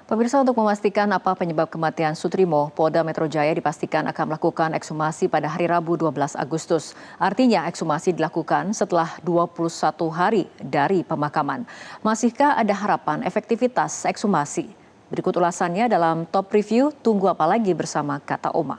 Pemirsa, untuk memastikan apa penyebab kematian Sutrimo, Polda Metro Jaya dipastikan akan melakukan ekshumasi pada hari Rabu 12 Agustus. Artinya ekshumasi dilakukan setelah 21 hari dari pemakaman. Masihkah ada harapan efektivitas ekshumasi? Berikut ulasannya dalam Top Review, tunggu apa lagi bersama Kata Oma.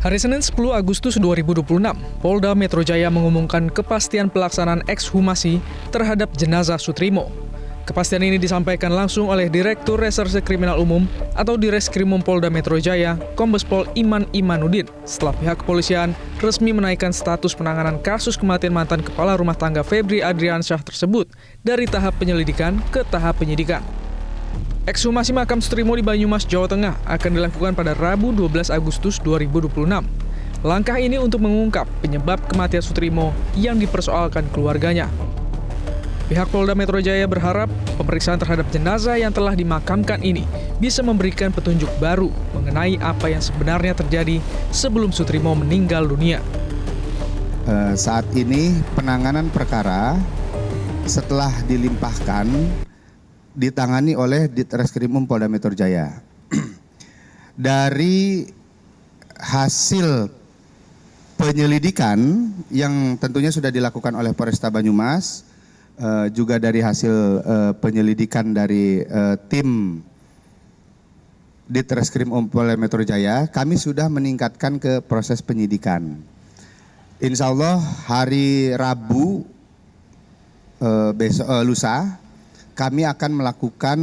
Hari Senin 10 Agustus 2026, Polda Metro Jaya mengumumkan kepastian pelaksanaan ekshumasi terhadap jenazah Sutrimo. Kepastian ini disampaikan langsung oleh Direktur Reserse Kriminal Umum atau Direskrimum Polda Metro Jaya, Kombes Pol Iman Imanuddin, setelah pihak kepolisian resmi menaikkan status penanganan kasus kematian mantan kepala rumah tangga Febri Adriansyah tersebut dari tahap penyelidikan ke tahap penyidikan. Ekshumasi makam Sutrimo di Banyumas, Jawa Tengah akan dilakukan pada Rabu 12 Agustus 2026. Langkah ini untuk mengungkap penyebab kematian Sutrimo yang dipersoalkan keluarganya. Pihak Polda Metro Jaya berharap pemeriksaan terhadap jenazah yang telah dimakamkan ini bisa memberikan petunjuk baru mengenai apa yang sebenarnya terjadi sebelum Sutrimo meninggal dunia. Saat ini penanganan perkara setelah dilimpahkan ditangani oleh Ditreskrimum Polda Metro Jaya. Dari hasil penyelidikan yang tentunya sudah dilakukan oleh Polresta Banyumas, juga dari hasil penyelidikan dari tim Ditreskrimum Polda Metro Jaya, kami sudah meningkatkan ke proses penyidikan. Insya Allah hari Rabu lusa kami akan melakukan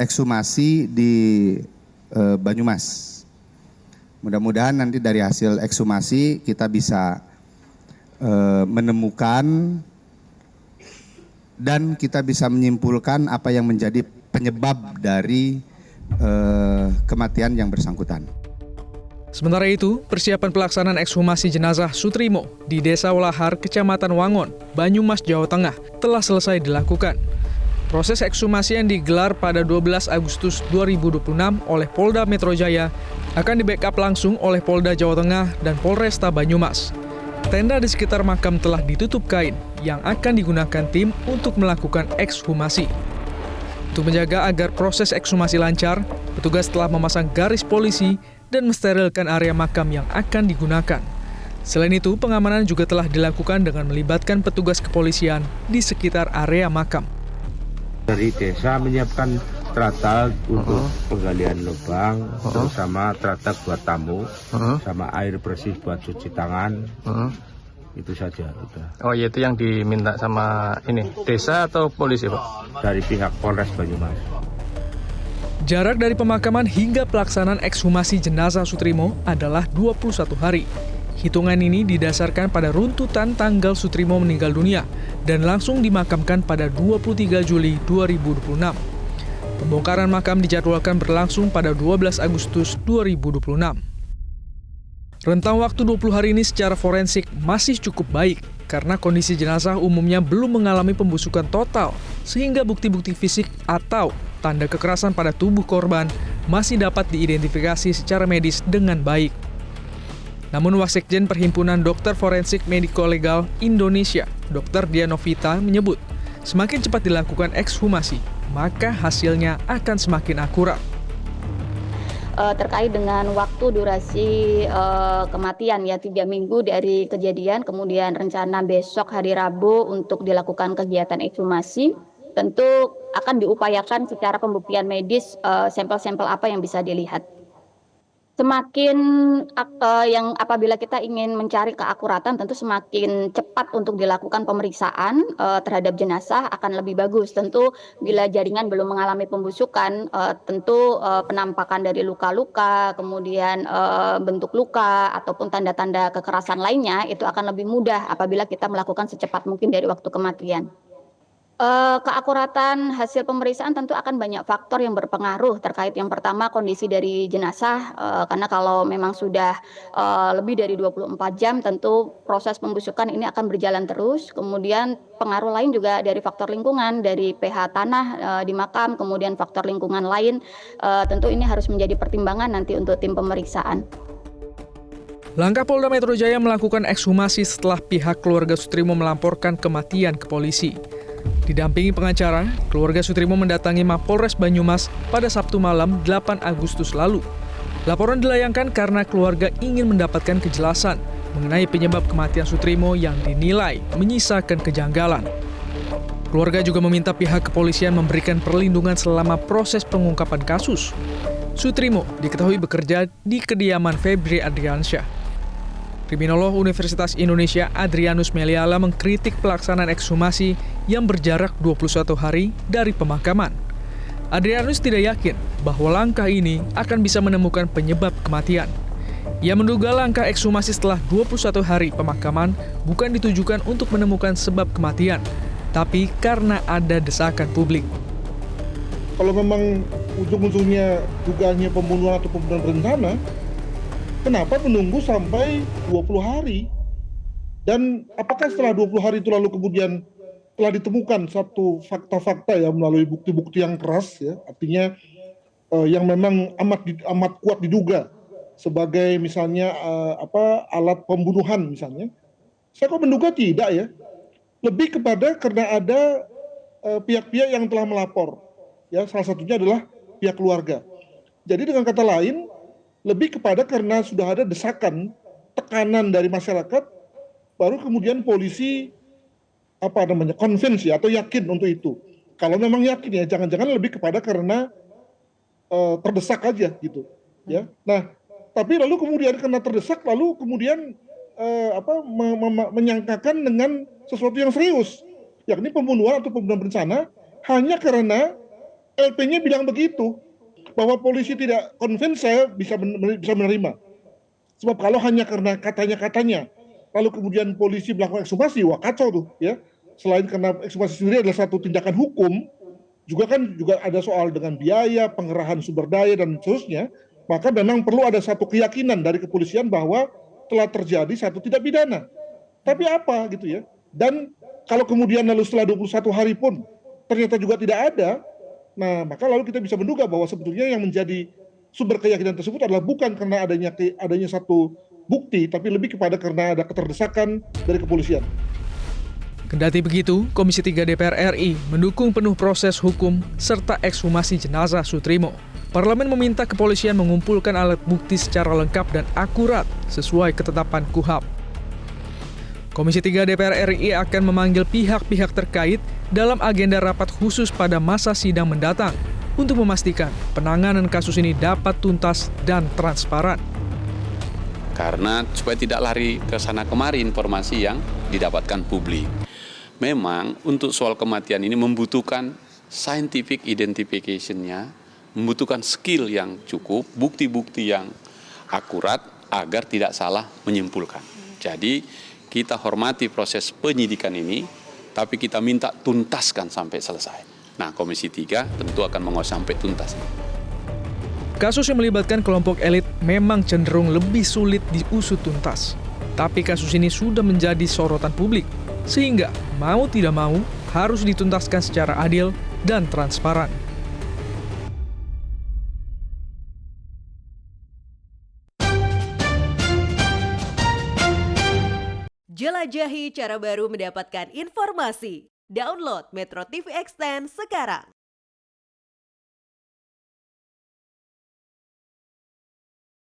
ekshumasi di Banyumas. Mudah-mudahan nanti dari hasil ekshumasi kita bisa menemukan dan kita bisa menyimpulkan apa yang menjadi penyebab dari kematian yang bersangkutan. Sementara itu, persiapan pelaksanaan ekshumasi jenazah Sutrimo di Desa Walahar, Kecamatan Wangon, Banyumas, Jawa Tengah telah selesai dilakukan. Proses ekshumasi yang digelar pada 12 Agustus 2026 oleh Polda Metro Jaya akan di-backup langsung oleh Polda Jawa Tengah dan Polresta Banyumas. Tenda di sekitar makam telah ditutup kain yang akan digunakan tim untuk melakukan ekshumasi. Untuk menjaga agar proses ekshumasi lancar, petugas telah memasang garis polisi dan mensterilkan area makam yang akan digunakan. Selain itu, pengamanan juga telah dilakukan dengan melibatkan petugas kepolisian di sekitar area makam. Dari desa menyiapkan tratal untuk penggalian lubang, terus sama tratal buat tamu, sama air bersih buat cuci tangan. Itu saja. Udah. Oh, itu yang diminta sama ini desa atau polisi, Pak? Dari pihak Polres Banyumas. Jarak dari pemakaman hingga pelaksanaan ekshumasi jenazah Sutrimo adalah 21 hari. Hitungan ini didasarkan pada runtutan tanggal Sutrimo meninggal dunia dan langsung dimakamkan pada 23 Juli 2026. Pembongkaran makam dijadwalkan berlangsung pada 12 Agustus 2026. Rentang waktu 20 hari ini secara forensik masih cukup baik karena kondisi jenazah umumnya belum mengalami pembusukan total sehingga bukti-bukti fisik atau tanda kekerasan pada tubuh korban masih dapat diidentifikasi secara medis dengan baik. Namun Wasekjen Perhimpunan Dokter Forensik Mediko-Legal Indonesia, Dr. Dianovita menyebut, semakin cepat dilakukan ekshumasi, maka hasilnya akan semakin akurat. Terkait dengan waktu durasi kematian ya 3 minggu dari kejadian, kemudian rencana besok hari Rabu untuk dilakukan kegiatan ekshumasi, tentu akan diupayakan secara pembuktian medis sampel-sampel apa yang bisa dilihat. Semakin yang apabila kita ingin mencari keakuratan, tentu semakin cepat untuk dilakukan pemeriksaan terhadap jenazah akan lebih bagus. Tentu bila jaringan belum mengalami pembusukan, tentu penampakan dari luka-luka, kemudian bentuk luka ataupun tanda-tanda kekerasan lainnya itu akan lebih mudah apabila kita melakukan secepat mungkin dari waktu kematian. Keakuratan hasil pemeriksaan tentu akan banyak faktor yang berpengaruh terkait yang pertama kondisi dari jenazah, karena kalau memang sudah, lebih dari 24 jam tentu proses pembusukan ini akan berjalan terus. Kemudian pengaruh lain juga dari faktor lingkungan, dari pH tanah, di makam, kemudian faktor lingkungan lain, tentu ini harus menjadi pertimbangan nanti untuk tim pemeriksaan. Langkah Polda Metro Jaya melakukan ekshumasi setelah pihak keluarga Sutrimo melaporkan kematian ke polisi. Didampingi pengacara, keluarga Sutrimo mendatangi Mapolres Banyumas pada Sabtu malam 8 Agustus lalu. Laporan dilayangkan karena keluarga ingin mendapatkan kejelasan mengenai penyebab kematian Sutrimo yang dinilai menyisakan kejanggalan. Keluarga juga meminta pihak kepolisian memberikan perlindungan selama proses pengungkapan kasus. Sutrimo diketahui bekerja di kediaman Febri Adriansyah. Kriminolog Universitas Indonesia Adrianus Meliala mengkritik pelaksanaan ekshumasi yang berjarak 21 hari dari pemakaman. Adrianus tidak yakin bahwa langkah ini akan bisa menemukan penyebab kematian. Ia menduga langkah ekshumasi setelah 21 hari pemakaman bukan ditujukan untuk menemukan sebab kematian, tapi karena ada desakan publik. Kalau memang ujung-ujungnya dugaannya pembunuhan atau pembunuhan berencana, kenapa menunggu sampai 20 hari? Dan apakah setelah 20 hari itu lalu kemudian telah ditemukan satu fakta-fakta ya melalui bukti-bukti yang keras ya, artinya yang memang amat kuat diduga sebagai misalnya alat pembunuhan misalnya. Saya kok menduga tidak ya. Lebih kepada karena ada pihak-pihak yang telah melapor. Ya, salah satunya adalah pihak keluarga. Jadi dengan kata lain, lebih kepada karena sudah ada desakan, tekanan dari masyarakat, baru kemudian polisi konvinsi atau yakin untuk itu. Kalau memang yakin ya, jangan-jangan lebih kepada karena terdesak aja gitu. Ya, nah tapi lalu kemudian karena terdesak, lalu kemudian menyangkakan dengan sesuatu yang serius, yakni pembunuhan atau pembunuhan berencana, hanya karena LP-nya bilang begitu. Bahwa polisi tidak konvins, saya bisa menerima. Sebab kalau hanya karena katanya, lalu kemudian polisi melakukan ekshumasi, wah kacau tuh ya. Selain karena ekshumasi sendiri adalah satu tindakan hukum, juga ada soal dengan biaya, pengerahan sumber daya dan seterusnya, maka memang perlu ada satu keyakinan dari kepolisian bahwa telah terjadi satu tindak pidana. Tapi apa gitu ya. Dan kalau kemudian lalu setelah 21 hari pun ternyata juga tidak ada, nah, maka lalu kita bisa menduga bahwa sebetulnya yang menjadi sumber keyakinan tersebut adalah bukan karena adanya satu bukti, tapi lebih kepada karena ada keterdesakan dari kepolisian. Kendati begitu, Komisi 3 DPR RI mendukung penuh proses hukum serta ekshumasi jenazah Sutrimo. Parlemen meminta kepolisian mengumpulkan alat bukti secara lengkap dan akurat sesuai ketetapan KUHP. Komisi 3 DPR RI akan memanggil pihak-pihak terkait dalam agenda rapat khusus pada masa sidang mendatang untuk memastikan penanganan kasus ini dapat tuntas dan transparan. Karena supaya tidak lari ke sana kemari informasi yang didapatkan publik. Memang untuk soal kematian ini membutuhkan scientific identification-nya, membutuhkan skill yang cukup, bukti-bukti yang akurat agar tidak salah menyimpulkan. Jadi kita hormati proses penyidikan ini, tapi kita minta tuntaskan sampai selesai. Nah, Komisi 3 tentu akan mengawal sampai tuntas. Kasus yang melibatkan kelompok elit memang cenderung lebih sulit diusut tuntas. Tapi kasus ini sudah menjadi sorotan publik, sehingga mau tidak mau harus dituntaskan secara adil dan transparan. Jelajahi cara baru mendapatkan informasi. Download Metro TV Extend sekarang.